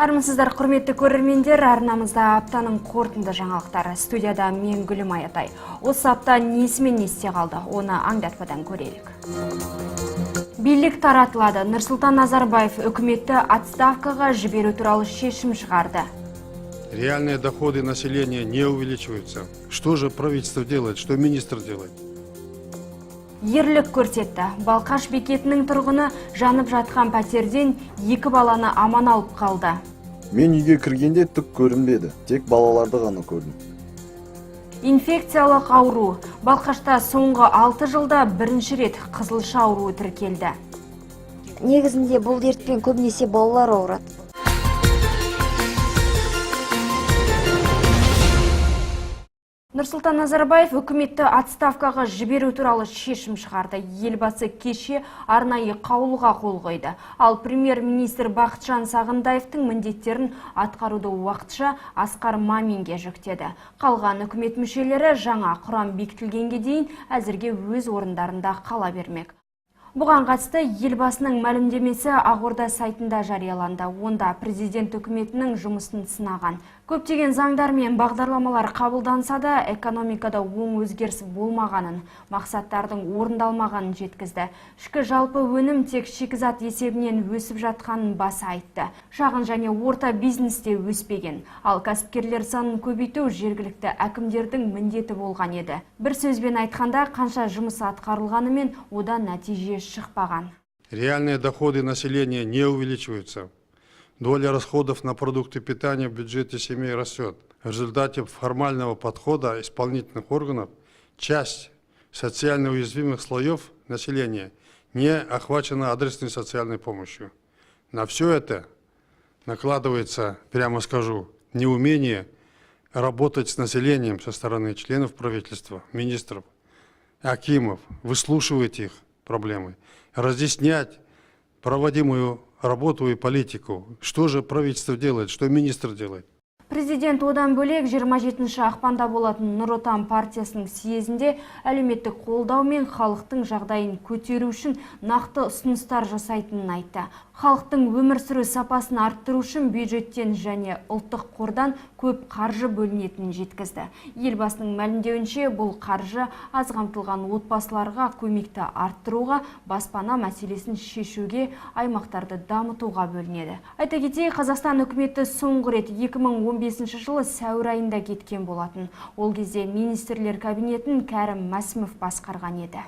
Армысыздар, құрметті көрермендер, арнамызда аптаның қорытынды жаңалықтары. Студияда мен Гүлім Аятай. Осы апта несімен несте қалды, оны аңдатпадан көрелік. Билік таратылады. Нұрсұлтан Назарбаев үкіметті отставкаға жіберу туралы шешім шығарды. Реальные доходы населения не увеличиваются. Что же правительство делает? Что министр делает? Ерлік көрсетті. Балқаш бекетінің тұрғыны жанып жатқан пәтерден 2 баланы аман алып қалды. Мен үйге кіргенде түк көрінбеді, тек балаларды ғана көрдім. Инфекциялық ауру. Балқашта соңғы 6 жылда бірінші рет қызылша ауруы тіркелді. Негізінде бұл дертпен көбінесе балалар ауырады. Нұрсұлтан Назарбаев үкіметті отставкаға жіберу туралы шешім шығарды. Елбасы кеше арнайы қаулыға қол қойды. Ал премьер-министр Бақытжан Сағынтаевтың міндеттерін атқаруды уақытша Асқар Маминге жүктеді. Қалған үкімет мүшелері жаңа құрам бекітілгенге дейін әзірге өз орындарында қала бермек. Бұған қатысты елбасының мәлімдемесі Ақорда сайтында жарияланды. Онда президент үкіметінің жұмысын сынаған. Көптеген заңдар мен бағдарламалар қабылданса да, экономикада оң өзгеріс болмағанын, мақсаттардың орындалмағанын жеткізді. Ішкі жалпы өнім тек шикізат есебінен өсіп жатқанын баса айтты. Шағын және орта бизнесте өспеген. Ал кәсіпкерлер санын көбейту жергілікті әкімдердің міндеті болған еді. Бір сөзбен айтқанда, қанша жұмыс атқарылғанымен одан нәтиже шықпаған. Реальные доходы населения не увеличиваются. Доля расходов на продукты питания в бюджете семей растет. В результате формального подхода исполнительных органов часть социально уязвимых слоев населения не охвачена адресной социальной помощью. На все это накладывается, прямо скажу, неумение работать с населением со стороны членов правительства, министров, акимов, выслушивать их проблемы, разъяснять проводимую работу и политику. Что же правительство делает, что министр делает? Президент одан бөлек 27 ақпанда болатын Нұр Отан партиясының съезінде әлеуметтік қолдау мен халықтың жағдайын көтеру үшін нақты ұсыныстар жасайтынын айтты. Халықтың өмір сүру сапасын арттыру үшін бюджеттен және ұлттық қордан көп қаржы бөлінетінін жеткізді. Елбасының мәлімдеуінше бұл қаржы аз қамтылған отбасыларға көмекті арттыруға, баспана мәселесін шешуге, аймақтарды дамытуға бөлінеді. Айта кетейік, Қазақстан үкіметі соңғы рет 2015 жылы сәуір айында кеткен болатын. Ол кезде министрлер кабинетін Кәрім Мәсімов басқарған еді.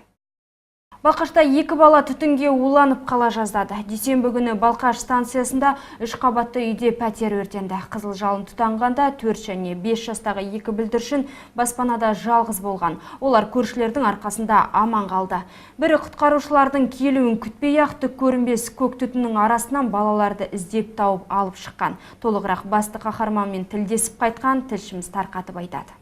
Балқашта 2 бала түтінге уланып қала жаздады. Дүйсенбі күні Балқаш станциясында 3 қабатты үйде пәтер өртенді. Қызыл жалын тұтанғанда 4 және 5 жастағы 2 бүлдіршін баспанада жалғыз болған. Олар көршілердің арқасында аман қалды. Бірі құтқарушылардың келуін күтпей-ақ түк көрінбес көк түтіннің арасынан балаларды іздеп тауып алып шыққан. Толығырақ басты қаһарманмен тілдесіп қайтқан тілшіміз тарқатып айтады.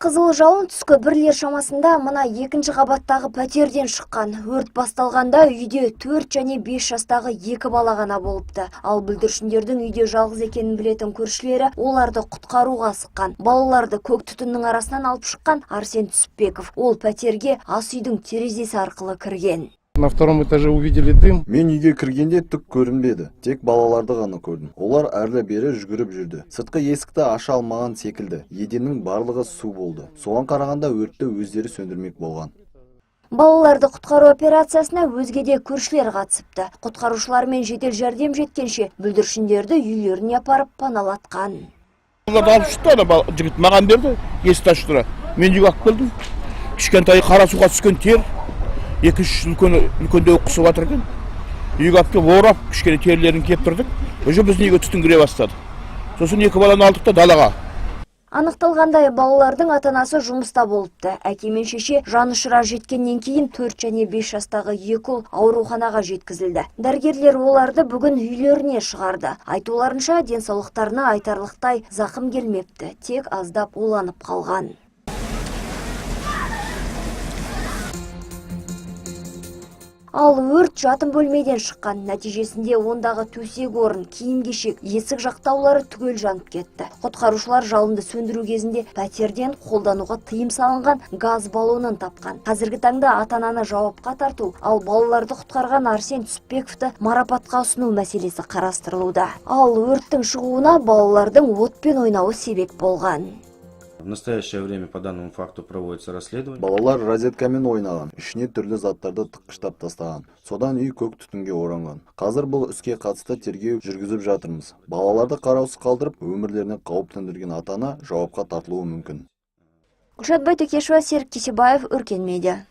Қызыл жалын түскі 1 шамасында мына 2-ші қабаттағы пәтерден шыққан. Өрт басталғанда үйде 4 және 5 жастағы 2 бала ғана болыпты. Ал бүлдіршіндердің үйде жалғыз екенін білетін көршілері оларды құтқаруға асыққан. Балаларды көк түтіннің арасынан алып шыққан Арсен Түсіпбеков. Ол пәтерге ас үйдің терезесі арқылы кірген. На втором этаже увидели дым. Мен үйге кіргенде түк көрінбеді, тек балаларды ғана көрдім. Олар әрлі-бері жүгіріп жүрді. Сыртқы есікті аша алмаған секілді. Еденнің барлығы су болды. Соған қарағанда өртті өздері сөндірмек болған. Балаларды құтқару операциясына өзге де көршілер қатысыпты. Құтқарушылар мен жедел жәрдем жеткенше бүлдіршіндерді үйлеріне апарып паналатқан. Оларды алып шықты, жігіт маған берді, есікті ашып тұра. Мен үйге алып келдім. Кішкентай қара суға түскен тер. 2-3 үлкенде құсып жатыр екен. Үйге алып келіп орап, кішкене терлерін кеп тұрдық. Уже біздің үйге түтін кіре бастады. Сосын 2 баланы алдық та далаға. Анықталғандай балалардың ата-анасы жұмыста болыпты. Әке мен шеше жанұшыра жеткеннен кейін 4 және 5 жастағы 2 ұл ауруханаға жеткізілді. Дәрігерлер оларды бүгін үйлеріне шығарды. Айтуларынша денсаулықтарына айтарлықтай зақым келмепті, тек аздап уланып қалған. Ал өрт жатын бөлмеден шыққан. Нәтижесінде ондағы төсек орын, киім-кешек, есік жақтаулары түгел жанып кетті. Құтқарушылар жалынды сөндіру кезінде пәтерден қолдануға тыйым салынған газ баллонын тапқан. Қазіргі таңда ата-ананы жауапқа тарту, ал балаларды құтқарған Арсен Түсіпбековті марапатқа ұсыну мәселесі қарастырылуда. Ал өрттің шығуына балалардың отпен ойнауы себеп болған. В настоящее время по данному факту проводится расследование. Балалар розеткамен ойнаған, ішіне түрлі заттарды тыққыштап тастаған. Содан үй көк түтінге оранған. Қазір бұл іске қатысты тергеу жүргізіп жатырмыз. Балаларды қараусыз қалдырып, өмірлеріне қауіп төндірген ата-ана жауапқа тартылуы мүмкін. Гүлшат Байтөкешева, Серік Кесебаев, Өркен Медиа.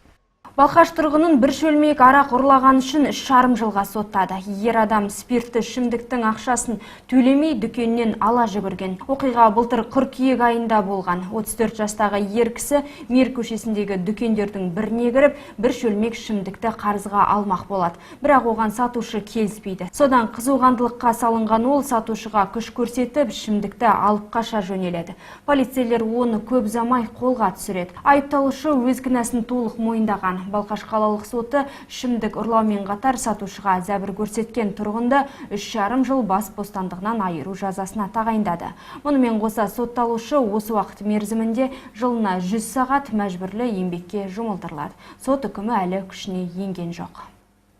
Балқаш тұрғынын бір шөлмек арақ ұрлаған үшін 3,5 жылға соттады. Ер адам спиртті ішімдіктің ақшасын төлемей дүкеннен ала жүгірген. Оқиға былтыр қыркүйек айында болған. 34 жастағы ер кісі Мир көшесіндегі дүкендердің біріне кіріп, бір шөлмек ішімдікті қарызға алмақ болады. Бірақ оған сатушы келіспейді. Содан қызуғандылыққа салынған ол сатушыға күш көрсетіп, ішімдікті алып қаша жөнеледі. Полицейлер оны көп ұзамай қолға түсіреді. Айыпталушы өз кінәсін толық мойындаған. Балқаш қалалық соты ішімдік ұрлаумен қатар сатушыға зәбір көрсеткен тұрғынды 3,5 жыл бас бостандығынан айыру жазасына тағайындады. Мұнымен қоса сотталушы осы уақыт мерзімінде жылына 100 сағат мәжбүрлі еңбекке жұмылдырылады. Сот үкімі әлі күшіне енген жоқ.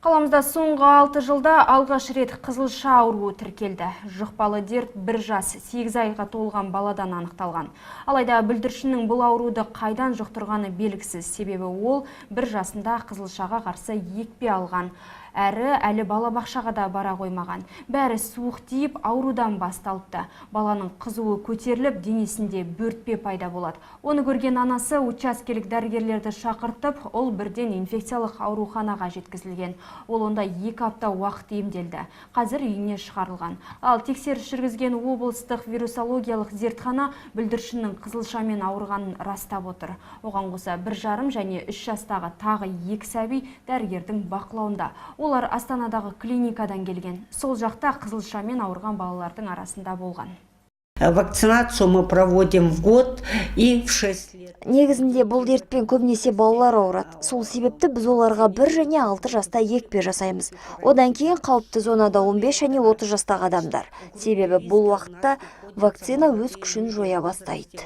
Қаламызда соңғы 6 жылда алғаш рет қызылша ауруы тіркелді. Жұқпалы дерт 1 жас 8 айға толған баладан анықталған. Алайда бүлдіршіннің бұл ауруды қайдан жұқтырғаны белгісіз. Себебі ол 1 жасында қызылшаға қарсы екпе алған. Әрі әлі балабақшаға да бара қоймаған. Бәрі суық тиіп, аурудан басталыпты. Баланың қызуы көтеріліп, денесінде бөртпе пайда болады. Оны көрген анасы учаскелік дәрігерлерді шақыртып, ол бірден инфекциялық ауруханаға жеткізілген. Ол онда 2 апта уақыт емделді. Қазір үйіне шығарылған. Ал тексеріс жүргізген облыстық вирусологиялық зертхана бүлдіршіннің қызылшамен ауырғанын растап отыр. Оған қоса 1,5 және 3 жастағы тағы 2 сәби дәрігердің бақылауында. Олар Астанадағы клиникадан келген. Сол жақта қызылшамен ауырған балалардың арасында болған. Вакцинацию мы проводим в год и в 6 лет. Негізінде бұл дертпен көбінесе балалар ауырады. Сол себепті біз оларға 1 және 6 жаста екпе жасаймыз. Одан кейін қауіпті зонада 15 және 30 жастағы адамдар. Себебі бұл уақытта вакцина өз күшін жоя бастайды.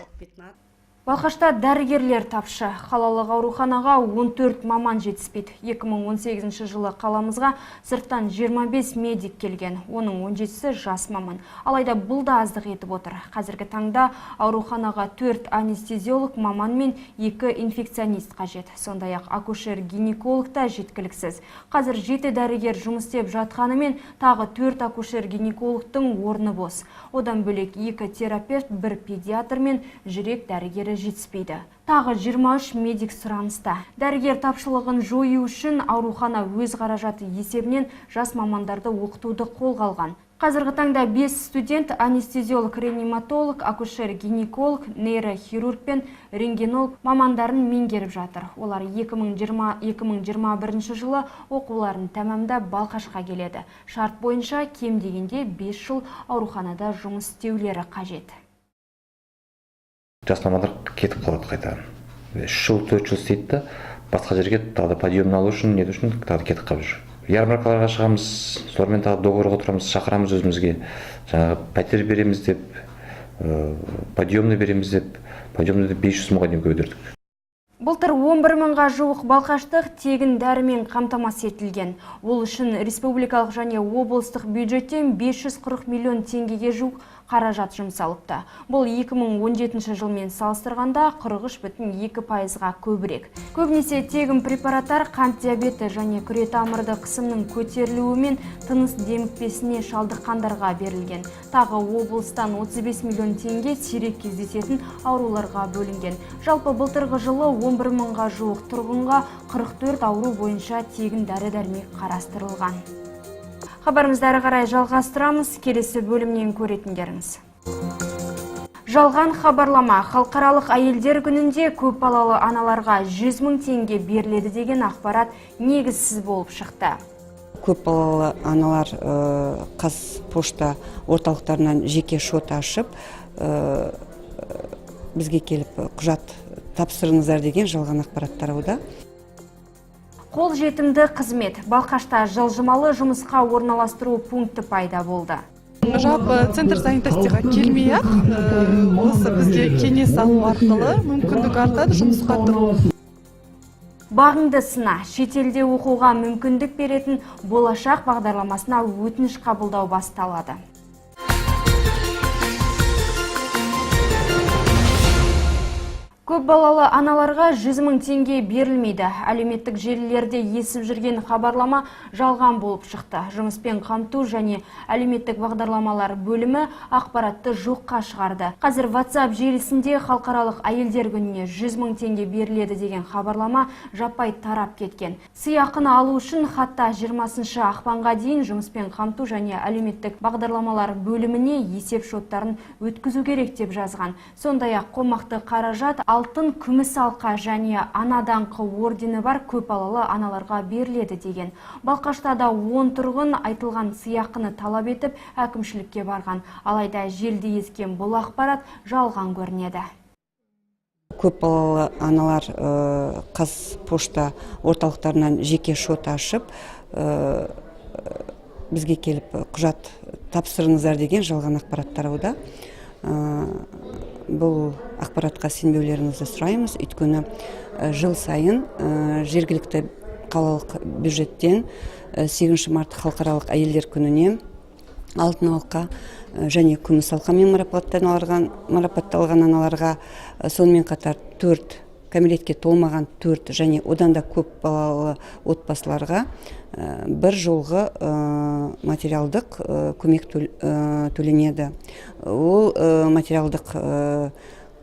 Балқашта дәрігерлер тапшы. Қалалық ауруханаға 14 маман жетіспейді. 2018 жылы қаламызға сырттан 25 медик келген. Оның 17-сі жас маман. Алайда бұл да аздық етіп отыр. Қазіргі таңда ауруханаға 4 анестезиолог маман мен 2 инфекционист қажет. Сондай-ақ акушер-гинеколог та жеткіліксіз. Қазір 7 дәрігер жұмыс істеп жатқанымен тағы 4 акушер-гинекологтың орны бос. Одан бөлек 2 терапевт, 1 педиатр мен жүрек дәрігері жетіспейді. Тағы 23 медик сұраныста. Дәрігер тапшылығын жою үшін аурухана өз қаражаты есебінен жас мамандарды оқытуды қолға алған. Қазіргі таңда 5 студент анестезиолог, реаниматолог, акушер-гинеколог, нейрохирург пен рентгенолог мамандарын меңгеріп жатыр. Олар 2021 жылы оқуларын тәмамдап Балқашқа келеді. Шарт бойынша кем дегенде 5 жыл ауруханада жұмыс істеулері қажет. Жас мамандар кетіп қалады қайтадан. 3 жыл 4 жыл істейді, басқа жерге тағы подъемны алу үшін, неді үшін тағы кетіп қалып жүр. Ярмаркаларға шығамыз, солармен тағы договорға отырамыз, шақырамыз өзімізге. Жаңағы пәтер береміз деп, подъемны береміз деп, подъемны 500 мыңға дейін көтердік. Былтыр 11 мыңға жуық балқаштық тегін дәрімен қамтамасыз етілген. Ол үшін республикалық және облыстық бюджеттен 540 миллион теңгеге жуық қаражат жұмсалыпты. Бұл 2017 жылмен салыстырғанда 43,2%-ға көбірек. Көбінесе тегін препараттар қант диабеті және күретамырды қысымның көтерілуі мен тыныс демікпесіне шалдыққандарға берілген. Тағы облыстан 35 миллион теңге сирек кездесетін ауруларға бөлінген. Жалпы былтырғы жылы 11 мыңға жуық тұрғынға 44 ауру бойынша тегін дәрі-дәрмек қарастырылған. Хабарымызды әрі қарай жалғастырамыз, келесі бөлімнен көретіндеріңіз. Жалған хабарлама. Халықаралық әйелдер күнінде көп балалы аналарға 100 мың теңге беріледі деген ақпарат негізсіз болып шықты. Көп балалы аналар Қазпошта орталықтарынан жеке шот ашып, бізге келіп құжат тапсырыңыздар деген жалған ақпарат тарауда. Қол жетімді қызмет. Балқашта жылжымалы жұмысқа орналастыру пункті пайда болды. Жалпы центр занятостыға келмей-ақ, осы бізге кеңес алу арқылы мүмкіндік артады жұмысқа тұру. Бағыңды сына, шетелде оқуға мүмкіндік беретін болашақ бағдарламасына өтініш қабылдау басталады. Көп балалы аналарға 100 000 теңге берілмейді. Әлеуметтік желілерде есіп жүрген хабарлама жалған болып шықты. Жұмыспен қамту және әлеуметтік бағдарламалар бөлімі ақпаратты жоққа шығарды. Қазір WhatsApp желісінде халықаралық әйелдер күніне 100 000 теңге беріледі деген хабарлама жаппай тарап кеткен. Сыйақыны алу үшін хатта 20 ақпанға дейін жұмыспен қамту және әлеуметтік бағдарламалар бөліміне есеп шоттарын өткізу керек деп жазған. Сондай-ақ қомақты қаражат алтын, күміс алқа және ана даңқы ордені бар көпбалалы аналарға беріледі деген. Балқашта да 10 тұрғын айтылған сыйақыны талап етіп әкімшілікке барған. Алайда желді ескен бұл ақпарат жалған көрінеді. Көпбалалы аналар Қазпошта орталықтарынан жеке шот ашып, бізге келіп құжат тапсырыңыздар деген жалған ақпарат тарауда. Бұл ақпаратқа сенбеулеріңізді сұраймыз. Өйткені жыл сайын жергілікті қалалық бюджеттен 8 март халықаралық әйелдер күніне алтын алқа және күміс алқамен марапатталған аналарға, сонымен қатар 4 кәмелетке толмаған 4 және одан да көп балалы отбасыларға бір жолғы материалдық көмек төленеді. Ол материалдық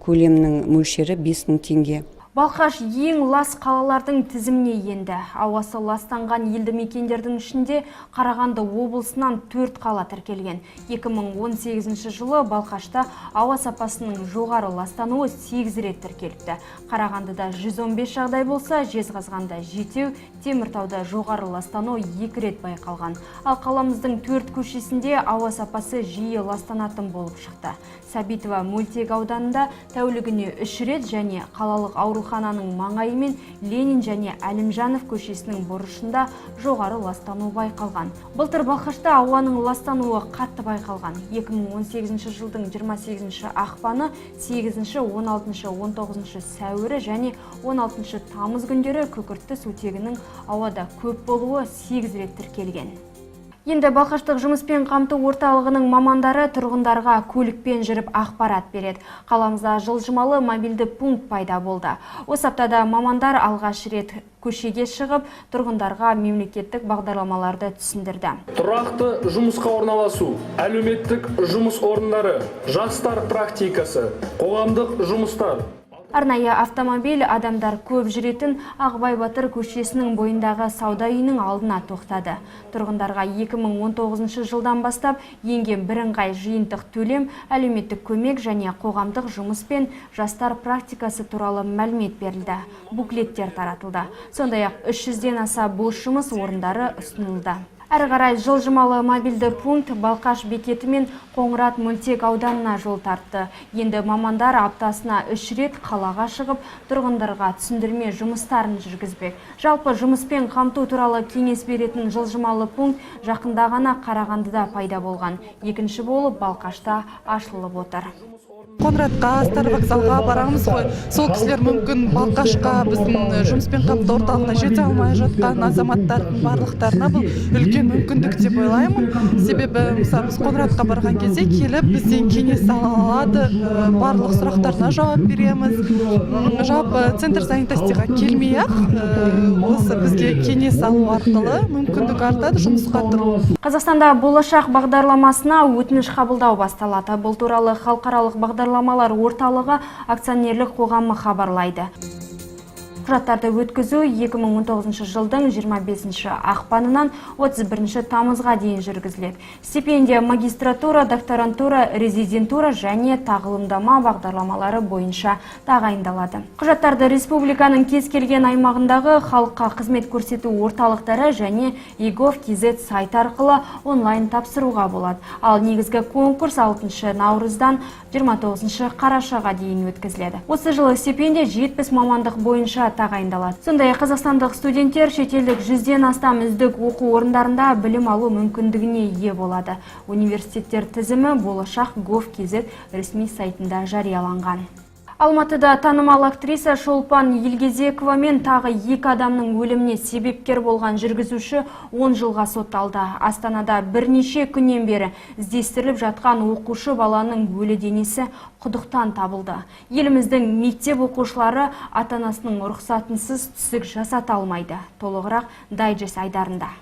көлемнің мөлшері 5 000 теңге. Балқаш ең лас қалалардың тізіміне енді. Ауасы ластанған елді мекендердің ішінде Қарағанды облысынан 4 қала тіркелген. 2018 жылы Балқашта ауа сапасының жоғары ластануы 8 рет тіркеліпті. Қарағандыда 115 жағдай болса, Жезқазғанда 7, Теміртауда жоғары ластану 2 рет байқалған. Ал қаламыздың 4 көшесінде ауа сапасы жиі ластанатын болып шықты. Сәбитова мөлтек ауданында тәулігіне 3 рет және қалалық аурухананың маңайы мен Ленин және Әлімжанов көшесінің бұрышында жоғары ластану байқалған. Былтыр Балқашта ауаның ластануы қатты байқалған. 2018 жылдың 28 ақпаны, 8, 16, 19 сәуірі және 16 тамыз күндері күкіртті сутегінің ауада көп болуы 8 рет тіркелген. Енді Балқаштық жұмыспен қамту орталығының мамандары тұрғындарға көлікпен жүріп ақпарат береді. Қаламызда жылжымалы мобильді пункт пайда болды. Осы аптада мамандар алғаш рет көшеге шығып, тұрғындарға мемлекеттік бағдарламаларды түсіндірді. Тұрақты жұмысқа орналасу, әлеуметтік жұмыс орындары, жастар практикасы, қоғамдық жұмыстар. Арнайы автомобиль адамдар көп жүретін Ағыбай Батыр көшесінің бойындағы сауда үйінің алдына тоқтады. Тұрғындарға 2019 жылдан бастап енген бірыңғай жиынтық төлем, әлеуметтік көмек және қоғамдық жұмыс пен жастар практикасы туралы мәлімет берілді. Буклеттер таратылды. Сондай-ақ 300-ден аса бос жұмыс орындары ұсынылды. Әрі қарай жылжымалы мобильді пункт Балқаш бекеті мен Қоңырат мөлтек ауданына жол тартты. Енді мамандар аптасына 3 рет қалаға шығып, тұрғындарға түсіндірме жұмыстарын жүргізбек. Жалпы жұмыспен қамту туралы кеңес беретін жылжымалы пункт жақында ғана Қарағандыда пайда болған. Екінші болып Балқашта ашылып отыр. Қоңыратқа, Стар вокзалға барамыз ғой. Сол кісілер мүмкін Балқашқа, біздің жұмыспен қамту орталығына жете алмай жатқан азаматтардың барлықтарына бұл үлкен мүмкіндік деп ойлаймын. Себебі мысалы біз Қоңыратқа барған кезде келіп бізден кеңес ала алады, барлық сұрақтарына жауап береміз. Жалпы центр занятостыға келмей-ақ, осы бізге кеңес алу арқылы мүмкіндік артады жұмысқа тұру. Қазақстанда болашақ бағдарламасына өтініш қабылдау басталады. Бұл туралы халықаралық бағдарламалар орталығы акционерлік қоғамы хабарлайды. Құжаттарды өткізу 2019 жылдың 25 ақпанынан 31 тамызға дейін жүргізіледі. Стипендия магистратура, докторантура, резидентура және тағылымдама бағдарламалары бойынша тағайындалады. Құжаттарды республиканың кез келген аймағындағы халыққа қызмет көрсету орталықтары және egov.kz сайт арқылы онлайн тапсыруға болады. Ал негізгі конкурс 6 наурыздан 29 қарашаға дейін өткізіледі. Осы жылы стипендия 70 мамандық бойынша тағайындалады. Сондай қазақстандық студенттер шетелдік 100-ден астам үздік оқу орындарында білім алу мүмкіндігіне ие болады. Университеттер тізімі болашақ gov.kz ресми сайтында жарияланған. Алматыда танымал актриса Шолпан Елгезекова мен тағы 2 адамның өліміне себепкер болған жүргізуші 10 жылға сотталды. Астанада бірнеше күннен бері іздестіріліп жатқан оқушы баланың өлі денесі құдықтан табылды. Еліміздің мектеп оқушылары ата-анасының рұқсатынсыз түсік жасата алмайды. Толығырақ дайджест айдарында.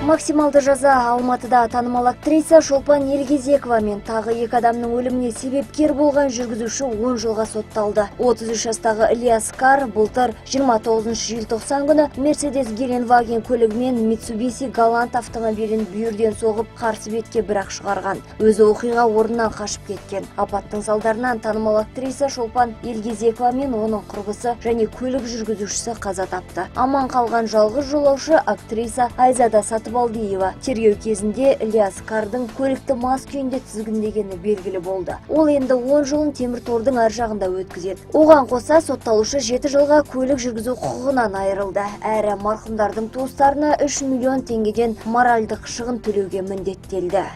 Максималды жаза Алматыда танымал актриса Шолпан Елгезекова мен тағы 2 адамның өліміне себепкер болған жүргізуші 10 жылға сотталды. 33 жастағы Ильяс Кар былтыр 29 желтоқсан күні Мерседес Геленваген көлігімен Mitsubishi Galant автомобилін бүйірден соғып қарсы бетке бірақ шығарған. Өзі оқиға орнынан қашып кеткен. Апаттың салдарынан танымал актриса Шолпан Елгезекова мен оның құрбысы және көлік жүргізушісі қаза тапты. Аман қалған жалғыз жолаушы актриса Айзада Сатыбалдиева. Тергеу кезінде Ильяс Кардың көлікті мас күйінде тізгіндегені белгілі болды. Ол енді 10 жылын темір тордың ар жағында өткізеді. Оған қоса сотталушы 7 жылға көлік жүргізу құқығынан айырылды. Әрі марқұмдардың туыстарына 3 миллион теңгеден моральдық шығын төлеуге міндеттелді.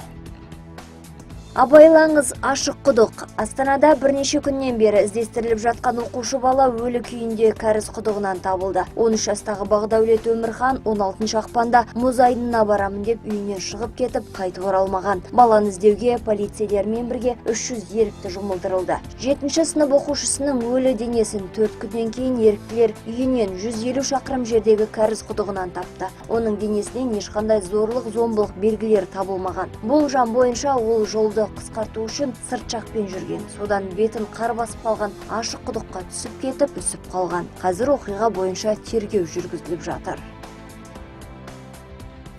Абайлаңыз, ашық құдық. Астанада бірнеше күннен бері іздестіріліп жатқан оқушы бала өлі күйінде кәріз құдығынан табылды. 13 жастағы Бағдәулет Өмірхан 16 ақпанда мұз айдынына барамын деп үйінен шығып кетіп, қайтып оралмаған. Баланы іздеуге полицейлермен бірге 300 ерікті жұмылдырылды. 7-ші сынып оқушысының өлі денесін 4 күннен кейін еріктілер үйінен 150 шақырым жердегі кәріз құдығынан тапты. Оның денесінен ешқандай зорлық, зомбылық белгілер табылмаған. Болжам бойынша ол жолды қысқарту үшін сырт жақпен жүрген. Содан бетін қар басып қалған, ашық құдыққа түсіп кетіп, үсіп қалған. Қазір оқиға бойынша тергеу жүргізіліп жатыр.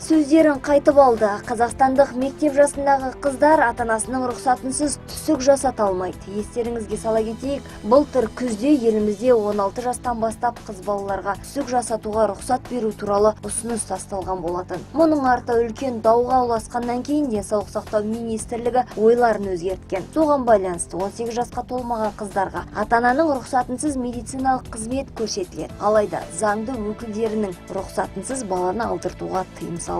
Сөздерін қайтып алды. Қазақстандық мектеп жасындағы қыздар ата-анасының рұқсатынсыз түсік жасата алмайды. Естеріңізге сала кетейік, былтыр күзде елімізде 16 жастан бастап қыз балаларға түсік жасатуға рұқсат беру туралы ұсыныс тасталған болатын. Мұның арты үлкен дауға ұласқаннан кейін денсаулық сақтау министрлігі ойларын өзгерткен. Соған байланысты 18 жасқа толмаған қыздарға ата-ананың рұқсатынсыз медициналық қызмет көрсетіледі. Алайда заңды өкілдерінің рұқсатынсыз баланы алдыртуға тыйым салынады.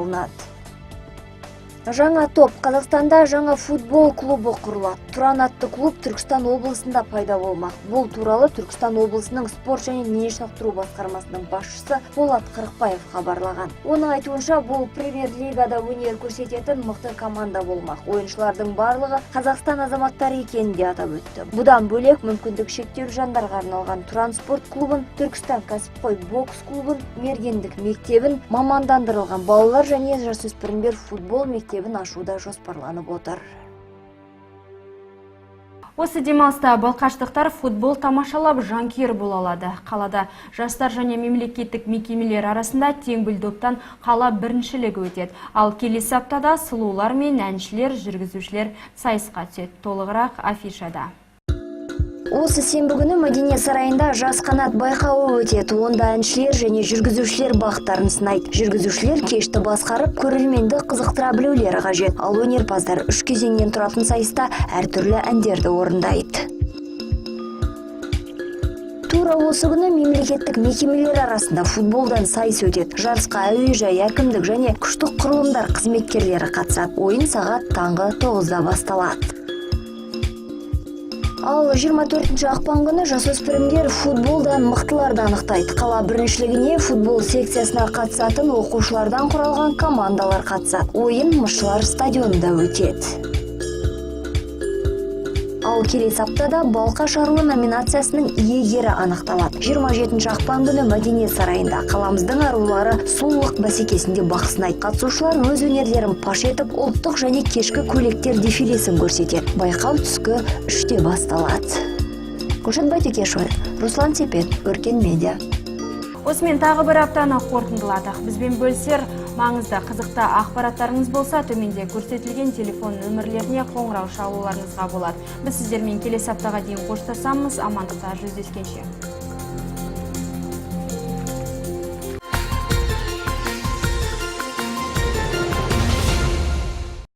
Жаңа топ. Қазақстанда жаңа футбол клубы құрылады. Тұран атты клуб Түркістан облысында пайда болмақ. Бұл туралы Түркістан облысының спорт және дене шынықтыру басқармасының басшысы Болат Қырықбаев хабарлаған. Оның айтуынша, бұл премьер-лигада өнер көрсететін мықты команда болмақ. Ойыншылардың барлығы Қазақстан азаматтары екенін де атап өтті. Бұдан бөлек мүмкіндік шектеулі жандарға арналған Тұран спорт клубын, Түркістан кәсіпқой бокс клубын, Мергендік мектебін, мамандандырылған балалар және жасөспірімдер футбол мектебін ашуда жоспарланып отыр. Осы демалыста балқаштықтар футбол тамашалап жанкүйер бола алады. Қалада жастар және мемлекеттік мекемелер арасында теңбіл доптан қала біріншілігі өтеді. Ал келесі аптада сұлулар мен әншілер, жүргізушілер сайысқа түседі. Толығырақ афишада. Осы сенбі күні Мәдениет сарайында жас қанат байқауы өтеді. Онда әншілер және жүргізушілер бақтарын сынайды. Жүргізушілер кешті басқарып, көрерменді қызықтыра білулері қажет. Ал өнерпаздар 3 кезеңнен тұратын сайыста әртүрлі әндерді орындайды. Тура осы күні мемлекеттік мекемелер арасында футболдан сайыс өтеді. Жарысқа әуежай, әкімдік және күштік құрылымдар қызметкерлері қатысады. Ойын сағат таңғы 9-да басталады. Ал 24 ақпан күні жасөспірімдер футболдан мықтыларды анықтайды. Қала біріншілігіне футбол секциясына қатысатын оқушылардан құралған командалар қатысады. Ойын Мұшылар стадионында өтеді. Ал келесі аптада Балқаш аруы номинациясының иегері анықталады. 27 ақпан күні Мәдениет сарайында қаламыздың арулары сұлулық бәсекесінде бақ сынайды. Қатысушылар өз өнерлерін паш етіп, ұлттық және кешкі көйлектер дефилесін көрсетеді. Байқау түскі 3-те басталады. Гүлшат Байтекешова, Руслан Сепет, Өркен медиа. Осымен тағы бір аптаны қорытындыладық. Бізбен бөлісер маңызды қызықты ақпараттарыңыз болса, төменде көрсетілген телефон нөмірлеріне қоңырау шалуларыңызға болады. Біз сіздермен келесі аптаға дейін қоштасамыз. Амандықта жүздескенше.